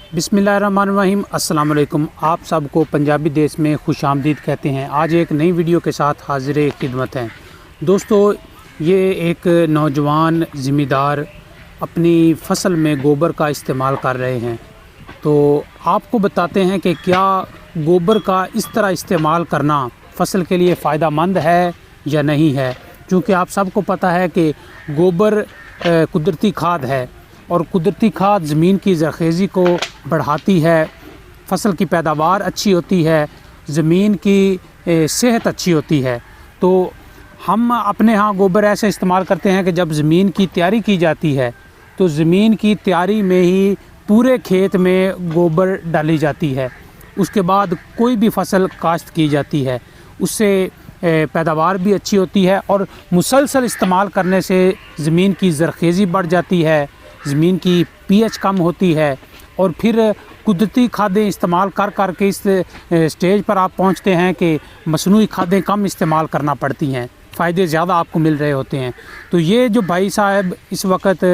बिस्मिल्लाहिर्रहमानिर्रहीम। अस्सलाम वालेकुम। आप सबको पंजाबी देश में खुश आमदीद कहते हैं। आज एक नई वीडियो के साथ हाजिर खिदमत हैं। दोस्तों, ये एक नौजवान ज़िम्मेदार अपनी फ़सल में गोबर का इस्तेमाल कर रहे हैं। तो आपको बताते हैं कि क्या गोबर का इस तरह इस्तेमाल करना फ़सल के लिए फ़ायदा मंद है या नहीं है। क्योंकि आप सबको पता है कि गोबर कुदरती खाद है और कुदरती खाद ज़मीन की ज़रख़ेज़ी को बढ़ाती है, फ़सल की पैदावार अच्छी होती है, ज़मीन की सेहत अच्छी होती है। तो हम अपने यहाँ गोबर ऐसे इस्तेमाल करते हैं कि जब ज़मीन की तैयारी की जाती है तो ज़मीन की तैयारी में ही पूरे खेत में गोबर डाली जाती है। उसके बाद कोई भी फ़सल काश्त की जाती है, उससे पैदावार भी अच्छी होती है और मुसलसल इस्तेमाल करने से ज़मीन की ज़रख़ेज़ी बढ़ जाती है, ज़मीन की पीएच कम होती है और फिर कुदरती खादें इस्तेमाल कर के इस स्टेज पर आप पहुंचते हैं कि मसनूई खादें कम इस्तेमाल करना पड़ती हैं, फ़ायदे ज़्यादा आपको मिल रहे होते हैं। तो ये जो भाई साहब इस वक्त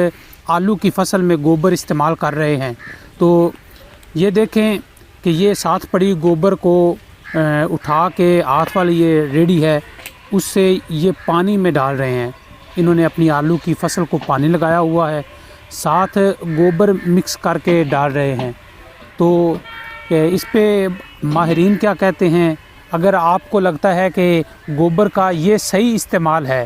आलू की फ़सल में गोबर इस्तेमाल कर रहे हैं, तो ये देखें कि ये साथ पड़ी गोबर को उठा के हाथ वाली ये रेडी है, उससे ये पानी में डाल रहे हैं। इन्होंने अपनी आलू की फ़सल को पानी लगाया हुआ है, साथ गोबर मिक्स करके डाल रहे हैं। तो इस पे माहिरीन क्या कहते हैं, अगर आपको लगता है कि गोबर का ये सही इस्तेमाल है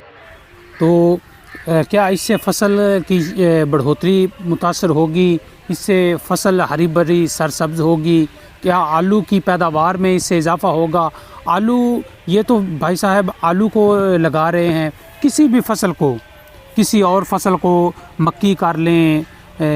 तो क्या इससे फ़सल की बढ़ोतरी मुतासर होगी, इससे फ़सल हरी भरी सरसब्ज़ होगी, क्या आलू की पैदावार में इससे इजाफ़ा होगा। आलू, ये तो भाई साहब आलू को लगा रहे हैं, किसी भी फ़सल को, किसी और फ़सल को मक्की कर लें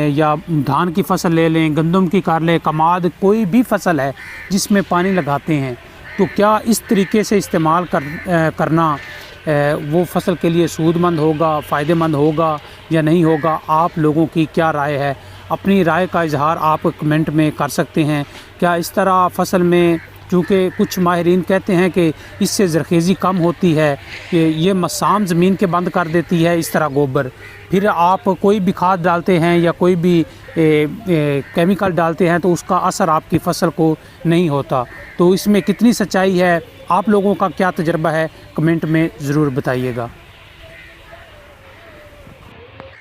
या धान की फ़सल ले लें, गंदम की कर लें, कमाद, कोई भी फ़सल है जिसमें पानी लगाते हैं, तो क्या इस तरीके से इस्तेमाल करना वो फ़सल के लिए सूदमंद होगा, फ़ायदेमंद होगा या नहीं होगा। आप लोगों की क्या राय है? अपनी राय का इजहार आप कमेंट में कर सकते हैं। क्या इस तरह फ़सल में, चूँकि कुछ माहिरीन कहते हैं कि इससे ज़रख़ेज़ी कम होती है, कि ये मसाम ज़मीन के बंद कर देती है इस तरह गोबर, फिर आप कोई भी खाद डालते हैं या कोई भी केमिकल डालते हैं तो उसका असर आपकी फ़सल को नहीं होता। तो इसमें कितनी सच्चाई है, आप लोगों का क्या तजुर्बा है, कमेंट में ज़रूर बताइएगा।